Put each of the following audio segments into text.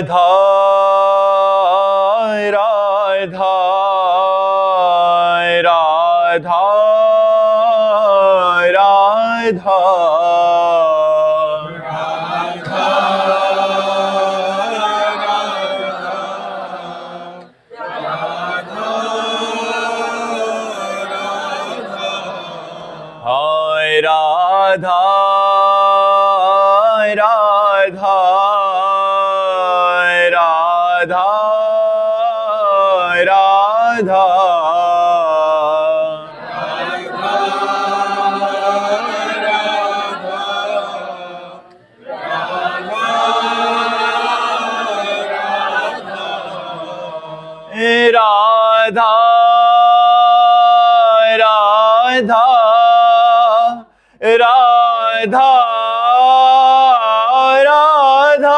राधा राधा राधा राधा हाय राधा राधा राधा राधा राधा राधा राधा राधा हाय राधा राधा राधा राधा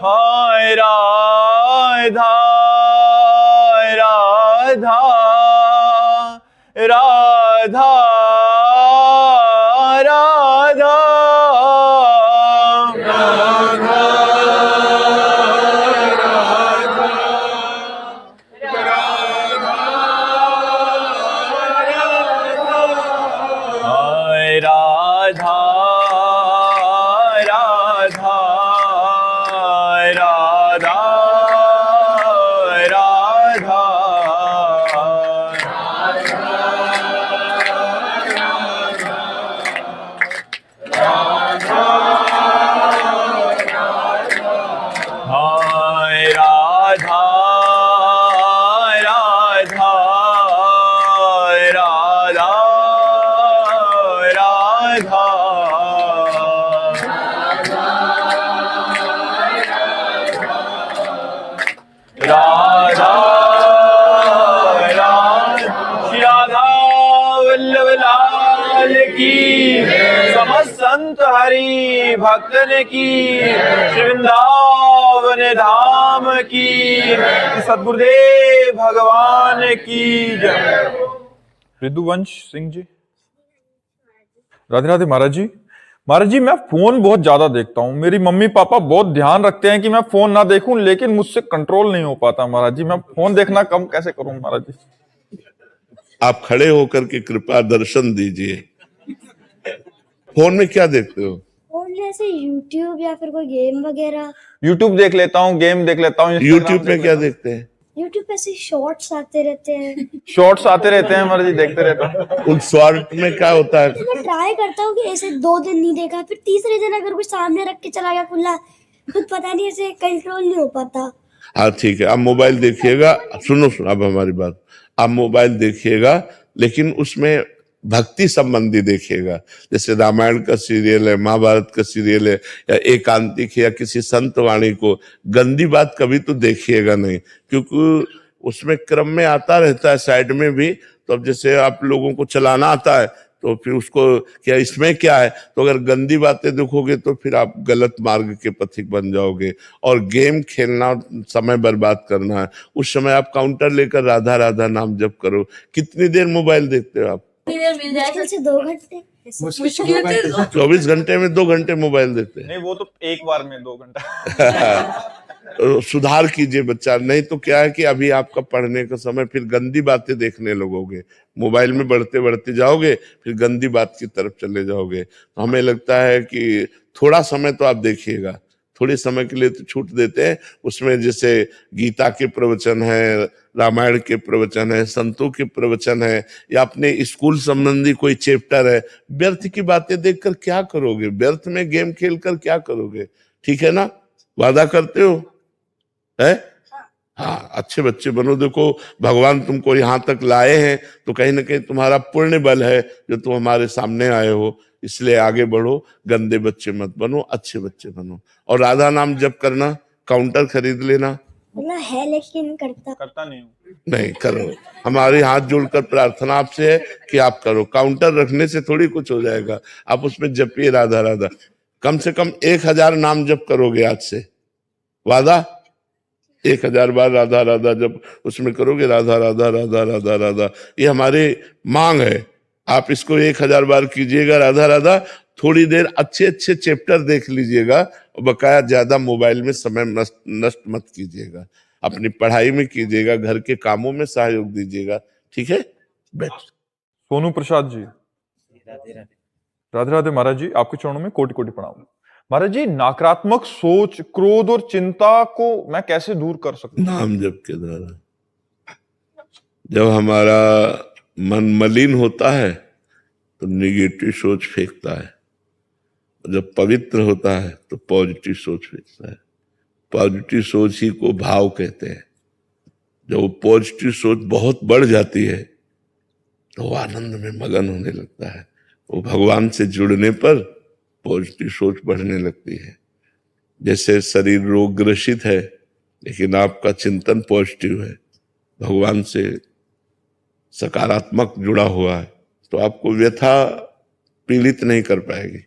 हाय राधा राधा राधा राधा हाय राधा राधा राधा राधा राधा श्री राधा वल्लभ लाल की, समस्त संत हरि भक्तन की, श्री वृंदावन धाम की, सद्गुरुदेव भगवान की जय। रिदुवंश सिंह जी। राधे राधे महाराज जी। महाराज जी, मैं फोन बहुत ज्यादा देखता हूँ। मेरी मम्मी पापा बहुत ध्यान रखते हैं कि मैं फोन ना देखूं, लेकिन मुझसे कंट्रोल नहीं हो पाता महाराज जी। मैं फोन देखना कम कैसे करूं महाराज जी? आप खड़े होकर के कृपा दर्शन दीजिए। फोन में क्या देखते हो? फोन जैसे यूट्यूब या फिर कोई गेम वगैरह। यूट्यूब देख लेता हूँ, गेम देख लेता हूँ। यूट्यूब में क्या देखते हैं? यूट्यूब पे ऐसे शॉर्ट्स आते रहते हैं। शॉर्ट्स आते रहते हैं महाराज जी, देखते रहता हूँ। उन शॉर्ट में क्या होता है? मैं ट्राई करता हूँ कि ऐसे 2 दिन नहीं देखा, फिर तीसरे दिन अगर कुछ सामने रख के चला गया खुला, खुद पता नहीं, ऐसे कंट्रोल नहीं हो पाता। हाँ ठीक है, आप मोबाइल देखिएगा। सुनो सुनो, अब हमारी बात। आप मोबाइल देखिएगा, लेकिन उसमें भक्ति संबंधी देखिएगा। जैसे रामायण का सीरियल है, महाभारत का सीरियल है, या एकांतिक या किसी संत वाणी को, गंदी बात कभी तो देखिएगा नहीं, क्योंकि उसमें क्रम में आता रहता है साइड में भी। तो अब जैसे आप लोगों को चलाना आता है, तो फिर उसको क्या इसमें क्या है, तो अगर गंदी बातें देखोगे तो फिर आप गलत मार्ग के पथिक बन जाओगे। और गेम खेलना, समय बर्बाद करना है, उस समय आप काउंटर लेकर राधा राधा नाम जप करो। कितनी देर मोबाइल देखते हो आप? मुश्किल से 2 घंटे। 24 घंटे में 2 घंटे मोबाइल देखते हैं? नहीं, वो तो एक बार में 2 घंटा। सुधार कीजिए बच्चा, नहीं तो क्या है कि अभी आपका पढ़ने का समय, फिर गंदी बातें देखने लगोगे। मोबाइल में बढ़ते बढ़ते जाओगे, फिर गंदी बात की तरफ चले जाओगे। तो हमें लगता है कि थोड़ा समय तो आप देखिएगा, थोड़े समय के लिए तो छूट देते हैं। उसमें जैसे गीता के प्रवचन है, रामायण के प्रवचन है, संतों के प्रवचन है, या अपने स्कूल संबंधी कोई चैप्टर है। व्यर्थ की बातें देखकर क्या करोगे? व्यर्थ में गेम खेलकर क्या करोगे? ठीक है ना? वादा करते हो? है? हाँ, अच्छे बच्चे बनो। देखो, भगवान तुमको यहाँ तक लाए हैं तो कहीं ना कहीं तुम्हारा पुण्य बल है जो तुम हमारे सामने आए हो। इसलिए आगे बढ़ो, गंदे बच्चे मत बनो, अच्छे बच्चे बनो। और राधा नाम जप करना, काउंटर खरीद लेना। बोला है लेकिन करता नहीं हूँ। नहीं करो, हमारे हाथ जोड़कर प्रार्थना आपसे है कि आप करो। काउंटर रखने से थोड़ी कुछ हो जाएगा, आप उसमें जपिए राधा राधा। कम से कम 1000 नाम जप करोगे आज से, वादा? 1000 बार राधा राधा जब उसमें करोगे, राधा राधा राधा राधा राधा, ये हमारे मांग है। आप इसको 1000 बार कीजिएगा राधा राधा, थोड़ी देर अच्छे अच्छे चैप्टर देख लीजिएगा, और बकाया ज्यादा मोबाइल में समय नष्ट मत कीजिएगा, अपनी पढ़ाई में कीजिएगा, घर के कामों में सहयोग दीजिएगा। ठीक है, बैठ। सोनू प्रसाद जी, राधे राधे महाराज जी, आपके चरणों में कोटि कोटि प्रणाम। महाराज जी, नकारात्मक सोच, क्रोध और चिंता को मैं कैसे दूर कर सकता हूँ? नाम जप के द्वारा। जब हमारा मन मलिन होता है तो निगेटिव सोच फेंकता है, जब पवित्र होता है तो पॉजिटिव सोच फेंकता है। पॉजिटिव सोच ही को भाव कहते हैं। जब वो पॉजिटिव सोच बहुत बढ़ जाती है तो वो आनंद में मगन होने लगता है। वो भगवान से जुड़ने पर पॉजिटिव सोच बढ़ने लगती है। जैसे शरीर रोग ग्रसित है लेकिन आपका चिंतन पॉजिटिव है, भगवान से सकारात्मक जुड़ा हुआ है, तो आपको व्यथा पीड़ित नहीं कर पाएगी।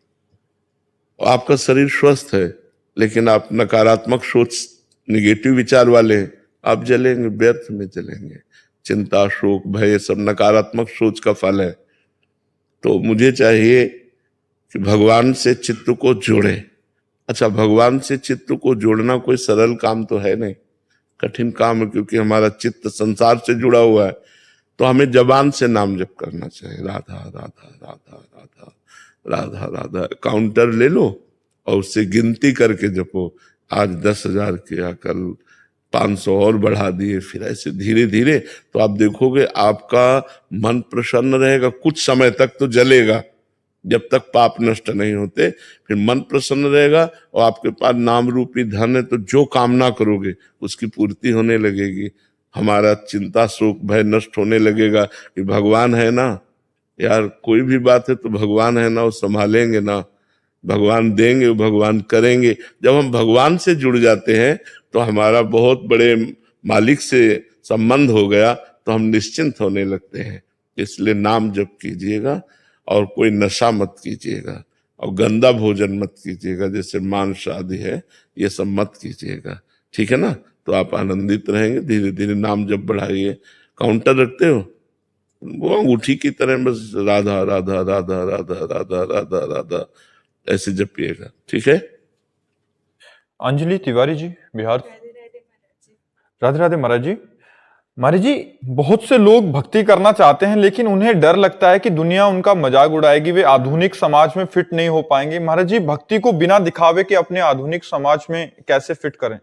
आपका शरीर स्वस्थ है लेकिन आप नकारात्मक सोच, निगेटिव विचार वाले हैं, आप जलेंगे, व्यर्थ में जलेंगे। चिंता, शोक, भय, सब नकारात्मक सोच का फल है। तो मुझे चाहिए कि भगवान से चित्त को जोड़े। अच्छा, भगवान से चित्त को जोड़ना कोई सरल काम तो है नहीं, कठिन काम है, क्योंकि हमारा चित्त संसार से जुड़ा हुआ है। तो हमें जबान से नाम जप करना चाहिए, राधा राधा राधा राधा राधा राधा। काउंटर ले लो और उससे गिनती करके जपो। आज 10,000 किया, कल 500 और बढ़ा दिए, फिर ऐसे धीरे धीरे तो आप देखोगे आपका मन प्रसन्न रहेगा। कुछ समय तक तो जलेगा, जब तक पाप नष्ट नहीं होते, फिर मन प्रसन्न रहेगा और आपके पास नाम रूपी धन है, तो जो कामना करोगे उसकी पूर्ति होने लगेगी। हमारा चिंता, शोक, भय नष्ट होने लगेगा कि भगवान है ना यार, कोई भी बात है तो भगवान है ना, वो संभालेंगे ना, भगवान देंगे, भगवान करेंगे। जब हम भगवान से जुड़ जाते हैं तो हमारा बहुत बड़े मालिक से संबंध हो गया, तो हम निश्चिंत होने लगते हैं। इसलिए नाम जप कीजिएगा और कोई नशा मत कीजिएगा और गंदा भोजन मत कीजिएगा, जैसे मांस आदि है, ये सब मत कीजिएगा। ठीक है ना? तो आप आनंदित रहेंगे। धीरे धीरे नाम जप बढ़ाइए। काउंटर रखते हो, वो अंगूठी की तरह बस राधा राधा राधा राधा राधा राधा राधा ऐसे जपिएगा। ठीक है? अंजलि तिवारी जी, बिहार। राधे राधे महाराज जी। महाराज जी, बहुत से लोग भक्ति करना चाहते हैं लेकिन उन्हें डर लगता है कि दुनिया उनका मजाक उड़ाएगी, वे आधुनिक समाज में फिट नहीं हो पाएंगे। महाराज जी, भक्ति को बिना दिखावे के अपने आधुनिक समाज में कैसे फिट करें?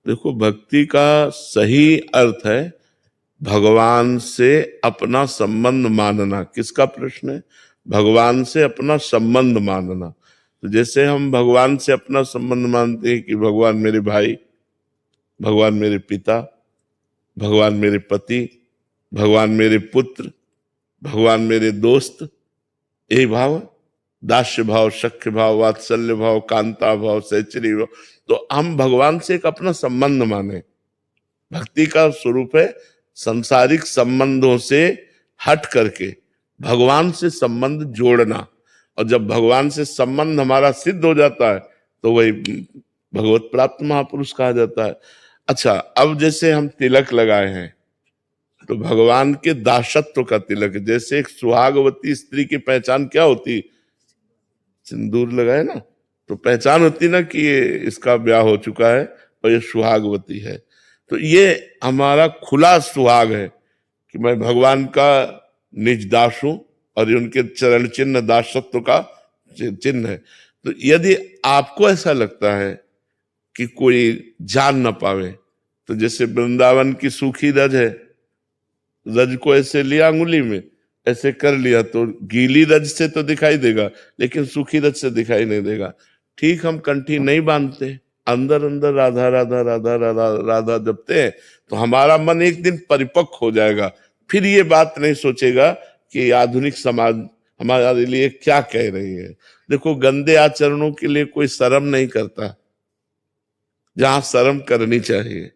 देखो, भक्ति का सही अर्थ है भगवान से अपना संबंध मानना। किसका प्रश्न है? भगवान से अपना संबंध मानना। तो जैसे हम भगवान से अपना संबंध मानते हैं कि भगवान मेरे भाई, भगवान मेरे पिता, भगवान मेरे पति, भगवान मेरे पुत्र, भगवान मेरे दोस्त, यही भाव, दास्य भाव, सख्य भाव, वात्सल्य भाव, कांता भाव, सहचरी भाव। तो हम भगवान से एक अपना संबंध माने। भक्ति का स्वरूप है संसारिक संबंधों से हट करके भगवान से संबंध जोड़ना। और जब भगवान से संबंध हमारा सिद्ध हो जाता है तो वही भगवत प्राप्त महापुरुष कहा जाता है। अच्छा, अब जैसे हम तिलक लगाए हैं तो भगवान के दासत्व का तिलक। जैसे एक सुहागवती स्त्री की पहचान क्या होती? सिंदूर लगाए ना, तो पहचान होती ना कि ये इसका ब्याह हो चुका है और ये सुहागवती है। तो ये हमारा खुला सुहाग है कि मैं भगवान का निज दास हूं और ये उनके चरण चिन्ह दासत्व का चिन्ह है। तो यदि आपको ऐसा लगता है कि कोई जान न पावे, तो जैसे वृंदावन की सूखी रज है, रज को ऐसे लिया अंगुली में, ऐसे कर लिया तो गीली रज से तो दिखाई देगा लेकिन सूखी रज से दिखाई नहीं देगा। ठीक, हम कंठी नहीं बांधते, अंदर अंदर राधा राधा राधा राधा राधा जपते हैं, तो हमारा मन एक दिन परिपक्व हो जाएगा। फिर ये बात नहीं सोचेगा कि आधुनिक समाज हमारे लिए क्या कह रही है। देखो, गंदे आचरणों के लिए कोई शर्म नहीं करता, जहां शर्म करनी चाहिए।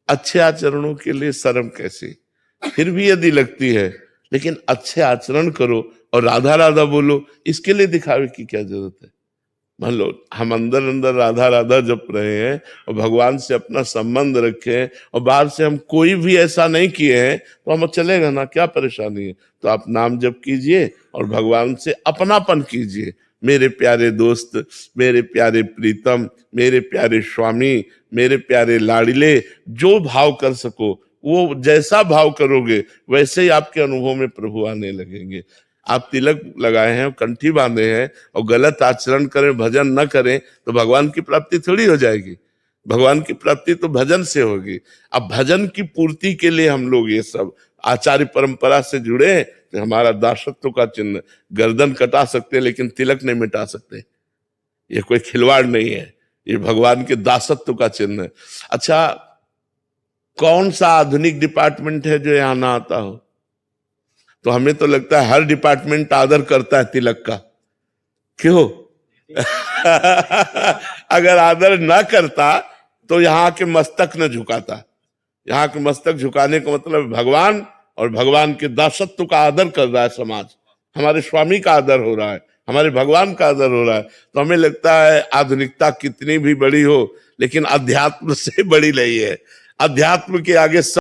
अच्छे आचरणों के लिए शर्म कैसी? फिर भी यदि लगती है, लेकिन अच्छे आचरण करो और राधा राधा बोलो, इसके लिए दिखावे की क्या जरूरत है? मान लो हम अंदर अंदर राधा राधा जप रहे हैं और भगवान से अपना संबंध रखें और बाहर से हम कोई भी ऐसा नहीं किए हैं तो हम चलेगा ना, क्या परेशानी है। तो आप नाम जप कीजिए और भगवान से अपनापन कीजिए। मेरे प्यारे दोस्त, मेरे प्यारे प्रीतम, मेरे प्यारे स्वामी, मेरे प्यारे लाडिले, जो भाव कर सको वो जैसा भाव करोगे वैसे ही आपके अनुभव में प्रभु आने लगेंगे। आप तिलक लगाए हैं, कंठी बांधे हैं और गलत आचरण करें, भजन न करें तो भगवान की प्राप्ति थोड़ी हो जाएगी। भगवान की प्राप्ति तो भजन से होगी। अब भजन की पूर्ति के लिए हम लोग ये सब आचार्य परंपरा से जुड़े हैं। तो हमारा दासत्व का चिन्ह, गर्दन कटा सकते हैं लेकिन तिलक नहीं मिटा सकते। ये कोई खिलवाड़ नहीं है, ये भगवान के दासत्व का चिन्ह है। अच्छा, कौन सा आधुनिक डिपार्टमेंट है जो यहाँ ना आता हो? तो हमें तो लगता है हर डिपार्टमेंट आदर करता है तिलक का। क्यों? अगर आदर ना करता तो यहाँ के मस्तक न झुकाता। यहाँ के मस्तक झुकाने का मतलब भगवान और भगवान के दासत्व का आदर कर रहा है समाज। हमारे स्वामी का आदर हो रहा है, हमारे भगवान का आदर हो रहा है। तो हमें लगता है आधुनिकता कितनी भी बड़ी हो लेकिन अध्यात्म से बड़ी नहीं है। अध्यात्म के आगे